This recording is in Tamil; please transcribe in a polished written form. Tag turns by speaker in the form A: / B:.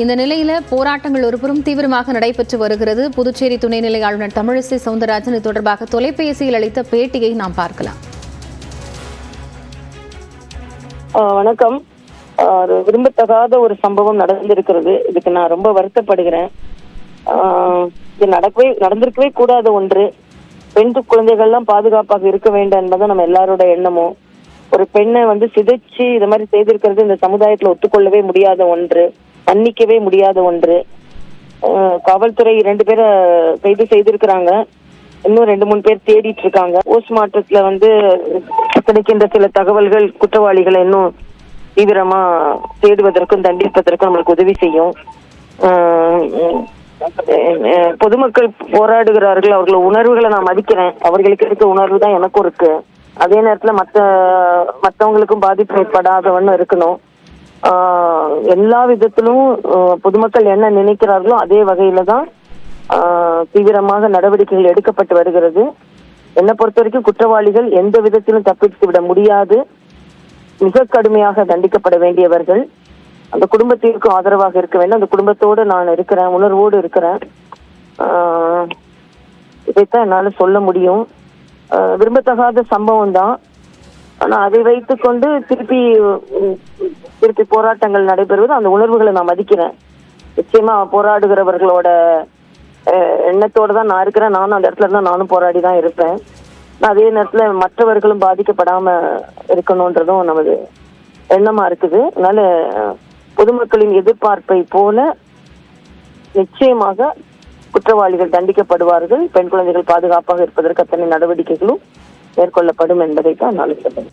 A: இந்த நிலையில போராட்டங்கள் ஒருபுறம் தீவிரமாக நடைபெற்று வருகிறது. புதுச்சேரி துணைநிலை ஆளுநர் தமிழிசை சவுந்தரராஜன் இது தொடர்பாக தொலைபேசியில் அளித்த பேட்டியை நாம் பார்க்கலாம்.
B: வணக்கம். விரும்பத்தகாத ஒரு சம்பவம் நடந்திருக்கிறது. இதுக்கு நான் ரொம்ப வருத்தப்படுகிறேன். இது நடந்திருக்கவே கூடாத ஒன்று. பெண் குழந்தைகள்லாம் பாதுகாப்பாக இருக்க வேண்டும் என்பது நம்ம எல்லாரோட எண்ணமும். ஒரு பெண்ணை சிதைச்சு இது மாதிரி செய்திருக்கிறது இந்த சமுதாயத்துல ஒத்துக்கொள்ளவே முடியாத ஒன்று, மன்னிக்கவே முடியாத ஒன்று. காவல்துறை 2 பேரை கைது செய்திருக்கிறாங்க. இன்னும் 2-3 பேர் தேடிட்டு இருக்காங்க. போஸ்ட்மார்ட்டத்துல கிடைக்கின்ற சில தகவல்கள் குற்றவாளிகளை இன்னும் தீவிரமா தேடுவதற்கும் தண்டிப்பதற்கும் நம்மளுக்கு உதவி செய்யும். பொதுமக்கள் போராடுகிறார்கள், அவர்கள் உணர்வுகளை நான் மதிக்கிறேன். அவர்களுக்கு இருக்க உணர்வு தான் எனக்கும் இருக்கு. அதே நேரத்துல மற்றவங்களுக்கும் பாதிப்பு ஏற்படாதவன்னு இருக்கணும். எல்லா விதத்திலும் பொதுமக்கள் என்ன நினைக்கிறார்களோ அதே வகையில தான் தீவிரமாக நடவடிக்கைகள் எடுக்கப்பட்டு வருகிறது. என்னை பொறுத்த வரைக்கும் குற்றவாளிகள் எந்த விதத்திலும் தப்பித்து விட முடியாது. மிக கடுமையாக தண்டிக்கப்பட வேண்டியவர்கள். அந்த குடும்பத்திற்கும் ஆதரவாக இருக்க வேண்டும். அந்த குடும்பத்தோடு நான் இருக்கிறேன், உணர்வோடு இருக்கிறேன். இதைத்தான் என்னால சொல்ல முடியும். விரும்பத்தகாத சம்பவம் தான். ஆனா அதை வைத்துக்கொண்டு திருப்பி போராட்டங்கள் நடைபெறுவது, அந்த உணர்வுகளை நான் மதிக்கிறேன். நிச்சயமா போராடுகிறவர்களோட எண்ணத்தோடு தான் நான் இருக்கிறேன். நானும் அந்த இடத்துல இருந்தா நானும் போராடி தான் இருப்பேன். அதே நேரத்துல மற்றவர்களும் பாதிக்கப்படாம இருக்கணும்ன்றதும் நமது எண்ணமா இருக்குது. அதனால பொதுமக்களின் எதிர்பார்ப்பை போல நிச்சயமாக குற்றவாளிகள் தண்டிக்கப்படுவார்கள். பெண் குழந்தைகள் பாதுகாப்பாக இருப்பதற்கு அத்தனை நடவடிக்கைகளும் மேற்கொள்ளப்படும் என்பதை தான் நான் சொல்றேன்.